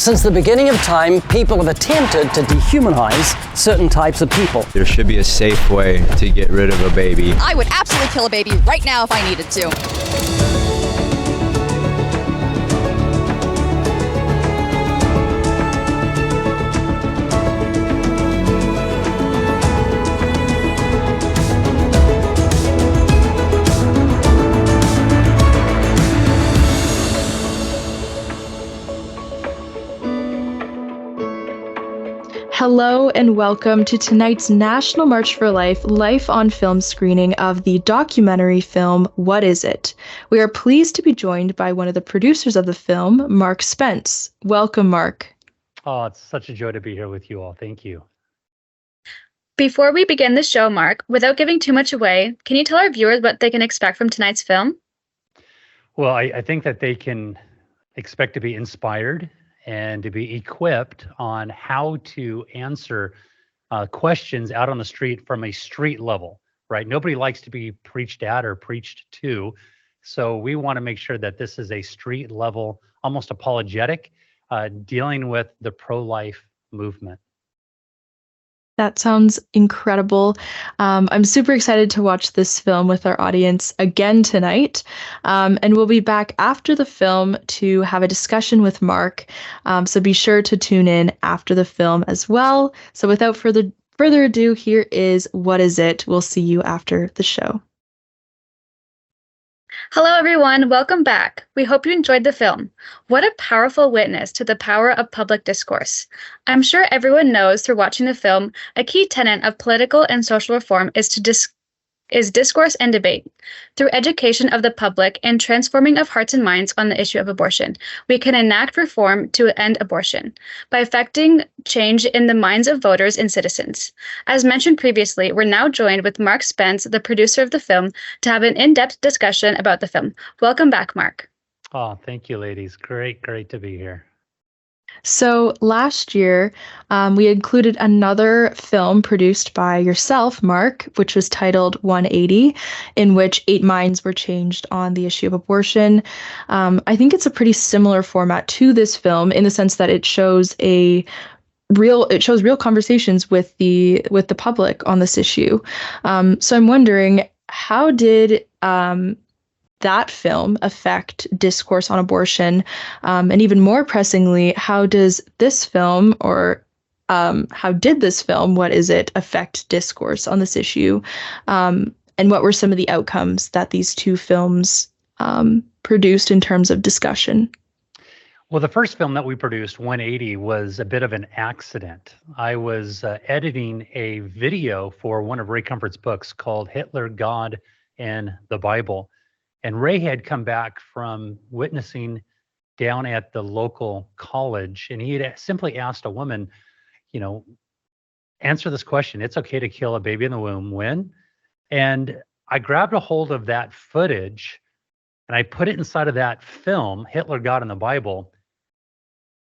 Since the beginning of time, people have attempted to dehumanize certain types of people. There should be a safe way to get rid of a baby. I would absolutely kill a baby right now if I needed to. Hello and welcome to tonight's National March for Life Life on Film screening of the documentary film, What Is It? We are pleased to be joined by one of the producers of the film, Mark Spence. Welcome, Mark. Oh, it's such a joy to be here with you all. Thank you. Before we begin the show, Mark, without giving too much away, can you tell our viewers what they can expect from tonight's film? Well, I think that they can expect to be inspired and to be equipped on how to answer questions out on the street from a street level, right? Nobody likes to be preached at or preached to. So we want to make sure that this is a street level, almost apologetic, dealing with the pro-life movement. That sounds incredible. I'm super excited to watch this film with our audience again tonight. And we'll be back after the film to have a discussion with Mark. So be sure to tune in after the film as well. So without further ado, here is What Is It? We'll see you after the show. Hello, everyone. Welcome back. We hope you enjoyed the film. What a powerful witness to the power of public discourse. I'm sure everyone knows through watching the film, a key tenet of political and social reform is discourse and debate. Through education of the public and transforming of hearts and minds on the issue of abortion, we can enact reform to end abortion by effecting change in the minds of voters and citizens. As mentioned previously, we're now joined with Mark Spence, the producer of the film, to have an in-depth discussion about the film. Welcome back, Mark. Oh, thank you, ladies. Great to be here. So last year, we included another film produced by yourself, Mark, which was titled 180, in which 8 minds were changed on the issue of abortion. I think it's a pretty similar format to this film in the sense that it shows real conversations with the public on this issue. So I'm wondering, how did that film affect discourse on abortion? And even more pressingly, how does this film, or how did this film, What Is It, affect discourse on this issue? And what were some of the outcomes that these two films produced in terms of discussion? Well, the first film that we produced, 180, was a bit of an accident. I was editing a video for one of Ray Comfort's books called Hitler, God, and the Bible. And Ray had come back from witnessing down at the local college, and he had simply asked a woman, answer this question: it's okay to kill a baby in the womb when? And I grabbed a hold of that footage and I put it inside of that film, Hitler, God, and the Bible.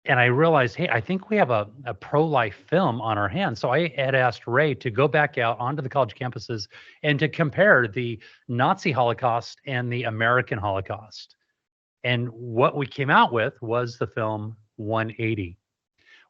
And I realized, hey, I think we have a pro-life film on our hands. So I had asked Ray to go back out onto the college campuses and to compare the Nazi Holocaust and the American Holocaust. And what we came out with was the film 180.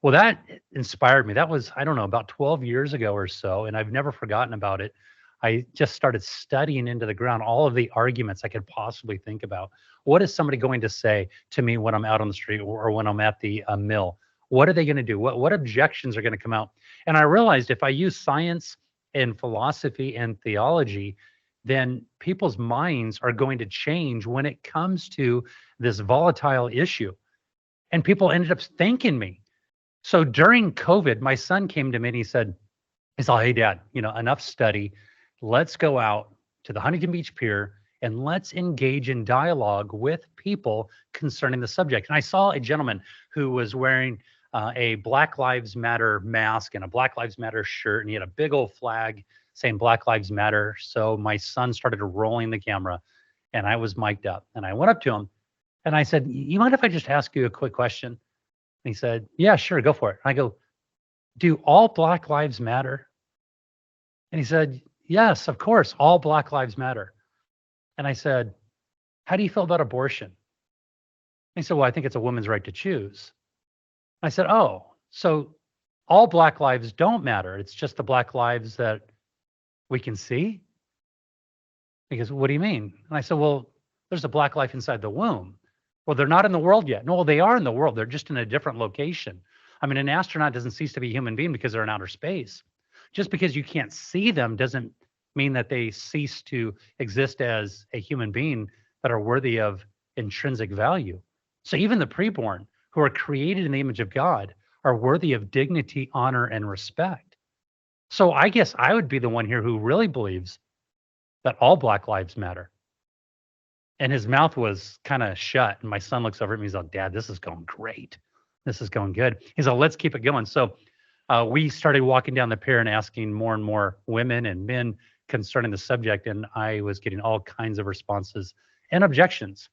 Well, that inspired me. That was, I don't know, about 12 years ago or so, and I've never forgotten about it. I just started studying into the ground all of the arguments I could possibly think about. What is somebody going to say to me when I'm out on the street or when I'm at the mill? What are they going to do? What objections are going to come out? And I realized if I use science and philosophy and theology, then people's minds are going to change when it comes to this volatile issue. And people ended up thanking me. So during COVID, my son came to me and he said, hey, Dad, enough study. Let's go out to the Huntington Beach Pier and let's engage in dialogue with people concerning the subject. And I saw a gentleman who was wearing a Black Lives Matter mask and a Black Lives Matter shirt, and he had a big old flag saying Black Lives Matter. So my son started rolling the camera and I was mic'd up. And I went up to him and I said, you mind if I just ask you a quick question? And he said, yeah, sure, go for it. And I go, do all Black lives matter? And he said, yes, of course, all Black lives matter. And I said, how do you feel about abortion? And he said, well, I think it's a woman's right to choose. I said, oh, so all Black lives don't matter. It's just the Black lives that we can see? He goes, what do you mean? And I said, well, there's a Black life inside the womb. Well, they're not in the world yet. No, they are in the world. They're just in a different location. I mean, an astronaut doesn't cease to be a human being because they're in outer space. Just because you can't see them doesn't mean that they cease to exist as a human being that are worthy of intrinsic value. So even the preborn, who are created in the image of God, are worthy of dignity, honor, and respect. So I guess I would be the one here who really believes that all Black lives matter. And his mouth was kind of shut. And my son looks over at me. He's like, Dad, this is going great. This is going good. He's like, let's keep it going. So we started walking down the pier and asking more and more women and men concerning the subject. And I was getting all kinds of responses and objections.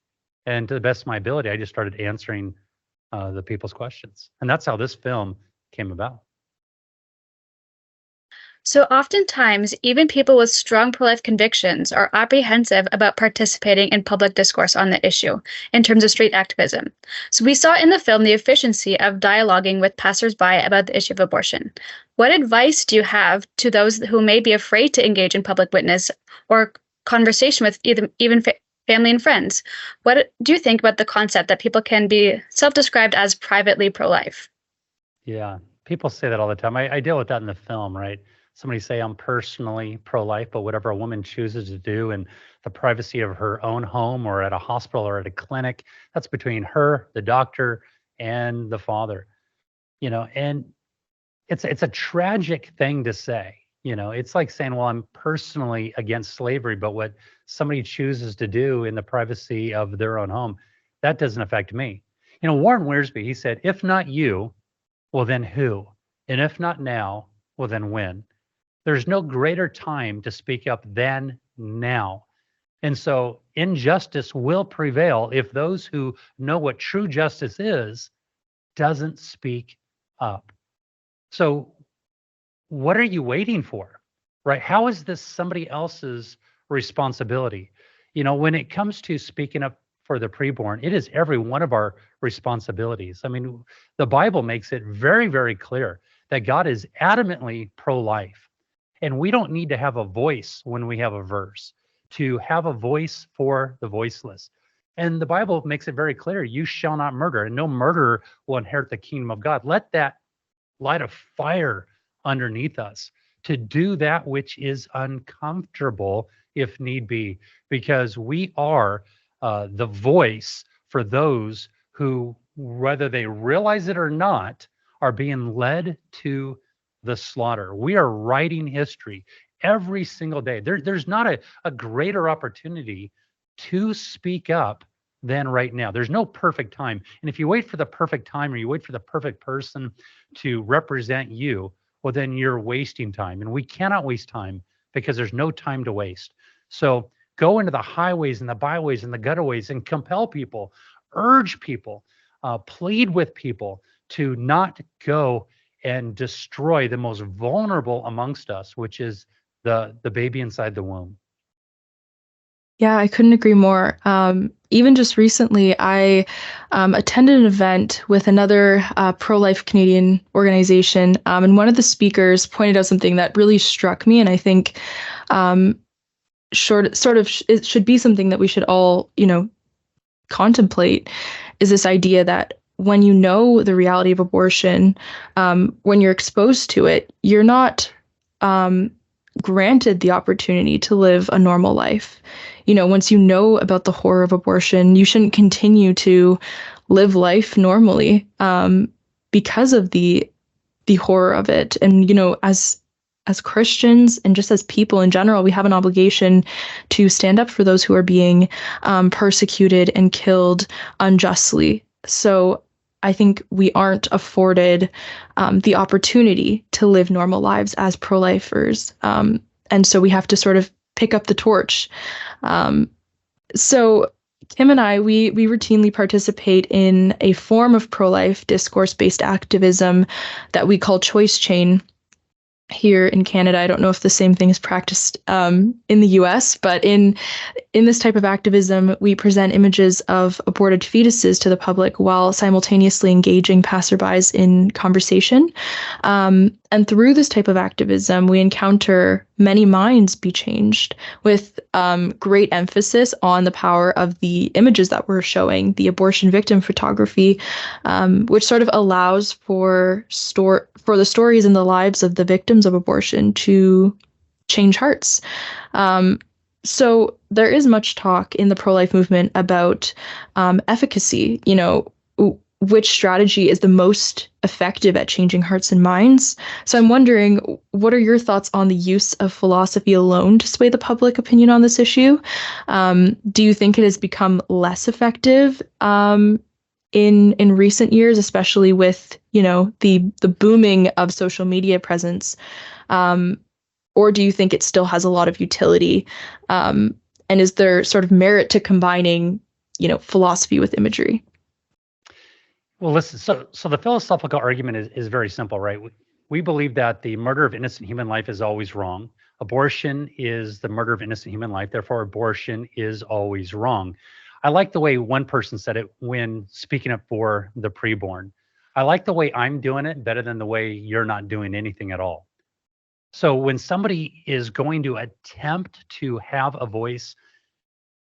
And to the best of my ability, I just started answering the people's questions. And that's how this film came about. So oftentimes, even people with strong pro-life convictions are apprehensive about participating in public discourse on the issue in terms of street activism. So we saw in the film the efficiency of dialoguing with passersby about the issue of abortion. What advice do you have to those who may be afraid to engage in public witness or conversation with even family and friends? What do you think about the concept that people can be self-described as privately pro-life? Yeah, people say that all the time. I deal with that in the film, right? Somebody say I'm personally pro-life, but whatever a woman chooses to do in the privacy of her own home or at a hospital or at a clinic, that's between her, the doctor, and the father. You know, and it's a tragic thing to say. You know, it's like saying, well, I'm personally against slavery, but what somebody chooses to do in the privacy of their own home, that doesn't affect me. You know, Warren Wiersbe, he said, if not you, well, then who? And if not now, well, then when? There's no greater time to speak up than now. And so injustice will prevail if those who know what true justice is doesn't speak up. So what are you waiting for, right? How is this somebody else's responsibility? You know, when it comes to speaking up for the preborn, it is every one of our responsibilities. I mean, the Bible makes it very, very clear that God is adamantly pro-life. And we don't need to have a voice when we have a verse, to have a voice for the voiceless. And the Bible makes it very clear, you shall not murder, and no murderer will inherit the kingdom of God. Let that light a fire underneath us to do that which is uncomfortable if need be, because we are the voice for those who, whether they realize it or not, are being led to the slaughter. We are writing history every single day. There's not a greater opportunity to speak up than right now. There's no perfect time. And if you wait for the perfect time or you wait for the perfect person to represent you, well, then you're wasting time. And we cannot waste time because there's no time to waste. So go into the highways and the byways and the gutaways and compel people, urge people, plead with people to not go and destroy the most vulnerable amongst us, which is the baby inside the womb. Yeah, I couldn't agree more. Even just recently, I attended an event with another pro-life Canadian organization, and one of the speakers pointed out something that really struck me, and I think it should be something that we should all, contemplate, is this idea that when you know the reality of abortion, when you're exposed to it, you're not granted the opportunity to live a normal life. Once you know about the horror of abortion, you shouldn't continue to live life normally because of the horror of it. And, as Christians and just as people in general, we have an obligation to stand up for those who are being persecuted and killed unjustly. So I think we aren't afforded the opportunity to live normal lives as pro-lifers. And so we have to sort of pick up the torch. So Kim and I, we routinely participate in a form of pro-life discourse-based activism that we call Choice Chain here in Canada. I don't know if the same thing is practiced in the US, but in in this type of activism, we present images of aborted fetuses to the public while simultaneously engaging passerbys in conversation. And through this type of activism, we encounter many minds be changed with great emphasis on the power of the images that we're showing, the abortion victim photography, which sort of allows for the stories and the lives of the victims of abortion to change hearts. So there is much talk in the pro-life movement about efficacy, which strategy is the most effective at changing hearts and minds. So I'm wondering, what are your thoughts on the use of philosophy alone to sway the public opinion on this issue? Do you think it has become less effective in recent years, especially with, the booming of social media presence? Or do you think it still has a lot of utility? And is there sort of merit to combining, philosophy with imagery? Well, listen, so the philosophical argument is very simple, right? We believe that the murder of innocent human life is always wrong. Abortion is the murder of innocent human life. Therefore, abortion is always wrong. I like the way one person said it when speaking up for the preborn. I like the way I'm doing it better than the way you're not doing anything at all. So when somebody is going to attempt to have a voice,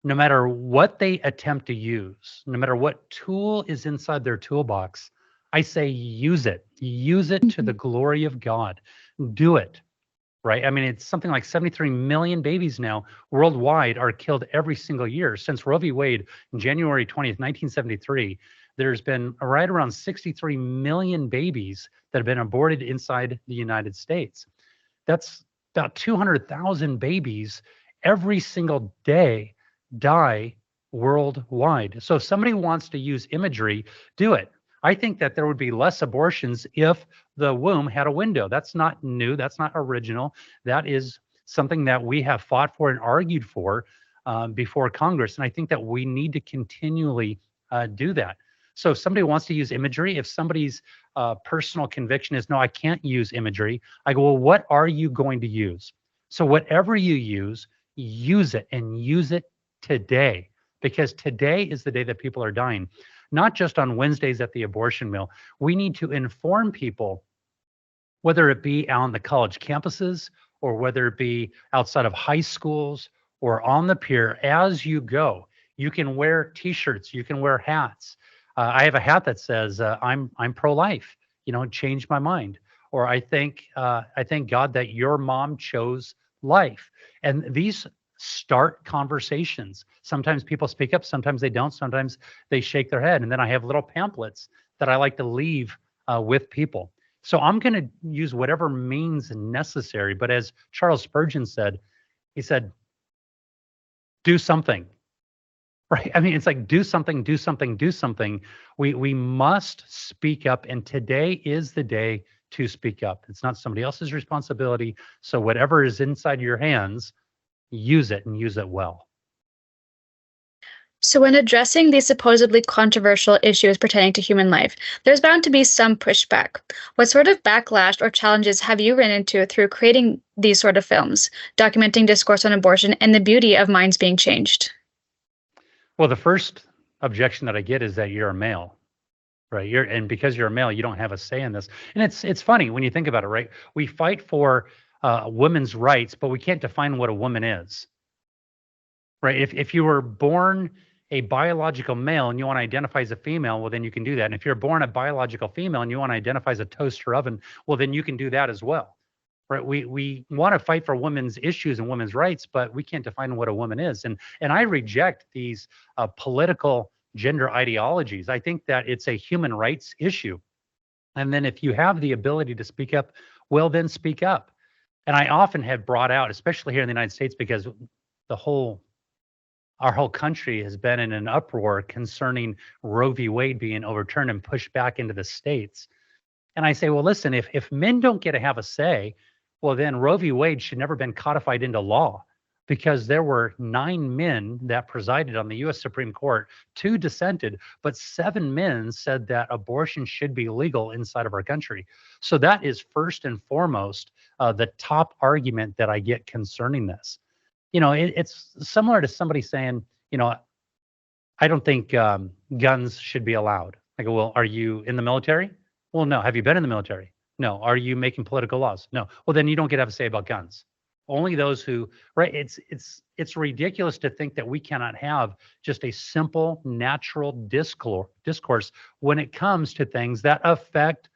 no matter what they attempt to use, no matter what tool is inside their toolbox, I say use it. Use it to the glory of God. Do it, right? I mean, it's something like 73 million babies now worldwide are killed every single year. Since Roe v. Wade, January 20th, 1973, there's been right around 63 million babies that have been aborted inside the United States. That's about 200,000 babies every single day die worldwide. So if somebody wants to use imagery, do it. I think that there would be less abortions if the womb had a window. That's not new. That's not original. That is something that we have fought for and argued for before Congress. And I think that we need to continually do that. So if somebody wants to use imagery, if somebody's personal conviction is, no, I can't use imagery, I go, well, what are you going to use? So whatever you use it and use it today, because today is the day that people are dying, not just on Wednesdays at the abortion mill. We need to inform people, whether it be on the college campuses or whether it be outside of high schools or on the pier, as you go. You can wear t-shirts, you can wear hats. I have a hat that says, I'm pro-life, change my mind. Or I thank God that your mom chose life. And these start conversations. Sometimes people speak up, sometimes they don't, sometimes they shake their head. And then I have little pamphlets that I like to leave with people. So I'm going to use whatever means necessary. But as Charles Spurgeon said, he said, do something. Right. I mean, it's like do something, do something, do something. We must speak up. And today is the day to speak up. It's not somebody else's responsibility. So whatever is inside your hands, use it and use it well. So when addressing these supposedly controversial issues pertaining to human life, there's bound to be some pushback. What sort of backlash or challenges have you run into through creating these sort of films, documenting discourse on abortion and the beauty of minds being changed? Well, the first objection that I get is that you're a male, right? And because you're a male, you don't have a say in this. And it's funny when you think about it, right? We fight for women's rights, but we can't define what a woman is, right? If you were born a biological male and you want to identify as a female, well, then you can do that. And if you're born a biological female and you want to identify as a toaster oven, well, then you can do that as well. Right, we want to fight for women's issues and women's rights, but we can't define what a woman is. And I reject these political gender ideologies. I think that it's a human rights issue. And then if you have the ability to speak up, well, then speak up. And I often have brought out, especially here in the United States, because our whole country has been in an uproar concerning Roe v. Wade being overturned and pushed back into the states. And I say, well, listen, if men don't get to have a say, well, then Roe v. Wade should never have been codified into law, because there were 9 men that presided on the U.S. Supreme Court. 2 dissented, but 7 men said that abortion should be legal inside of our country. So that is first and foremost the top argument that I get concerning this. it's similar to somebody saying, I don't think guns should be allowed. I go, well, are you in the military? Well, no. Have you been in the military? No. Are you making political laws? No. Well, then you don't get to have a say about guns. Only those who, right? It's ridiculous to think that we cannot have just a simple, natural discourse when it comes to things that affect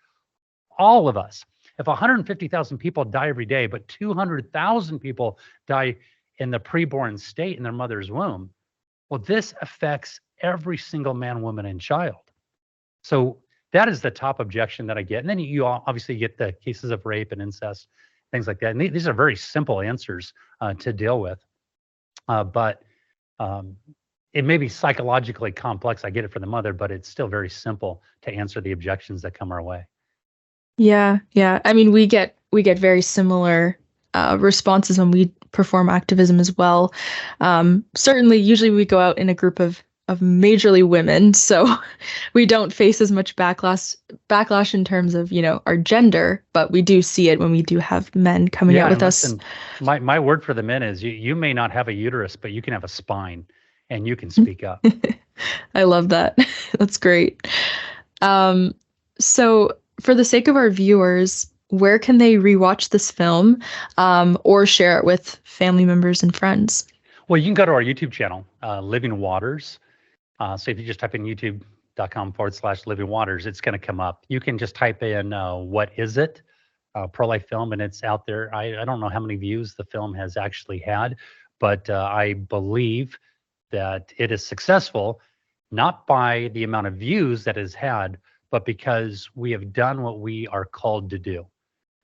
all of us. If 150,000 people die every day, but 200,000 people die in the preborn state in their mother's womb, well, this affects every single man, woman, and child. So that is the top objection that I get. And then you obviously get the cases of rape and incest, things like that. And these are very simple answers to deal with. But it may be psychologically complex. I get it for the mother, but it's still very simple to answer the objections that come our way. Yeah. I mean, we get very similar responses when we perform activism as well. Certainly, usually we go out in a group of majorly women, so we don't face as much backlash in terms of our gender, but we do see it when we do have men coming out with us. My word for the men is you may not have a uterus, but you can have a spine, and you can speak up. I love that. That's great. So for the sake of our viewers, where can they rewatch this film or share it with family members and friends? Well, you can go to our YouTube channel, Living Waters. So if you just type in youtube.com/Living Waters, it's going to come up. You can just type in, what is it? Pro-life film, and it's out there. I don't know how many views the film has actually had, but I believe that it is successful, not by the amount of views that it has had, but because we have done what we are called to do.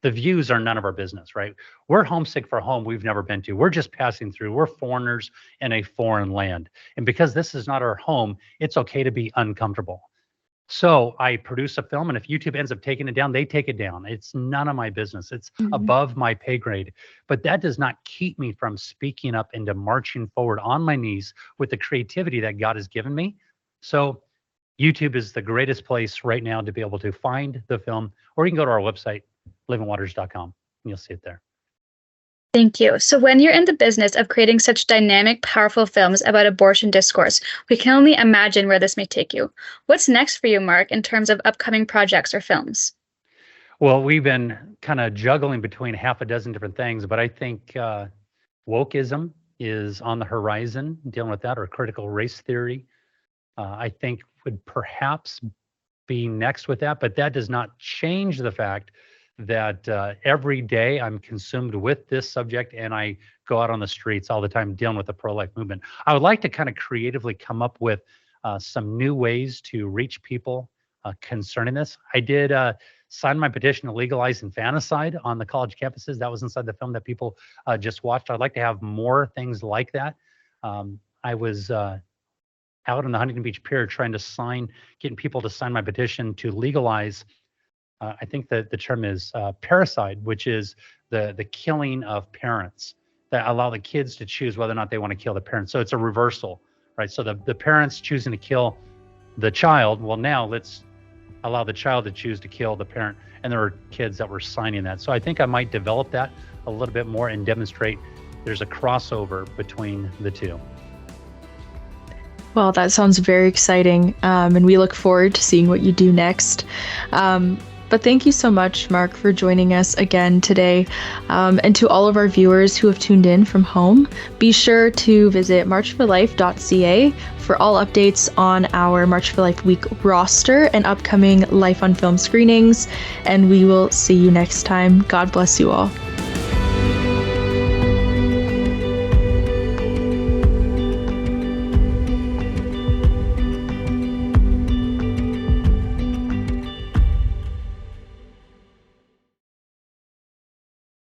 The views are none of our business, right? We're homesick for a home we've never been to. We're just passing through. We're foreigners in a foreign land. And because this is not our home, it's okay to be uncomfortable. So I produce a film, and if YouTube ends up taking it down, they take it down. It's none of my business. It's above my pay grade. But that does not keep me from speaking up and to marching forward on my knees with the creativity that God has given me. So YouTube is the greatest place right now to be able to find the film, or you can go to our website, livingwaters.com, and you'll see it there. Thank you. So when you're in the business of creating such dynamic, powerful films about abortion discourse, we can only imagine where this may take you. What's next for you, Mark, in terms of upcoming projects or films? Well, we've been kind of juggling between half a dozen different things, but I think wokeism is on the horizon, dealing with that, or critical race theory, I think would perhaps be next with that, but that does not change the fact that every day I'm consumed with this subject, and I go out on the streets all the time dealing with the pro-life movement. I would like to kind of creatively come up with some new ways to reach people concerning this. I did sign my petition to legalize infanticide on the college campuses. That was inside the film that people just watched. I'd like to have more things like that. I was out on the Huntington Beach Pier trying to getting people to sign my petition to legalize, I think that the term is parricide, which is the killing of parents, that allow the kids to choose whether or not they want to kill the parents. So it's a reversal, right? So the parents choosing to kill the child, well, now let's allow the child to choose to kill the parent. And there were kids that were signing that. So I think I might develop that a little bit more and demonstrate there's a crossover between the two. Well, that sounds very exciting, and we look forward to seeing what you do next. But thank you so much, Mark, for joining us again today. And to all of our viewers who have tuned in from home, be sure to visit marchforlife.ca for all updates on our March for Life Week roster and upcoming Life on Film screenings. And we will see you next time. God bless you all.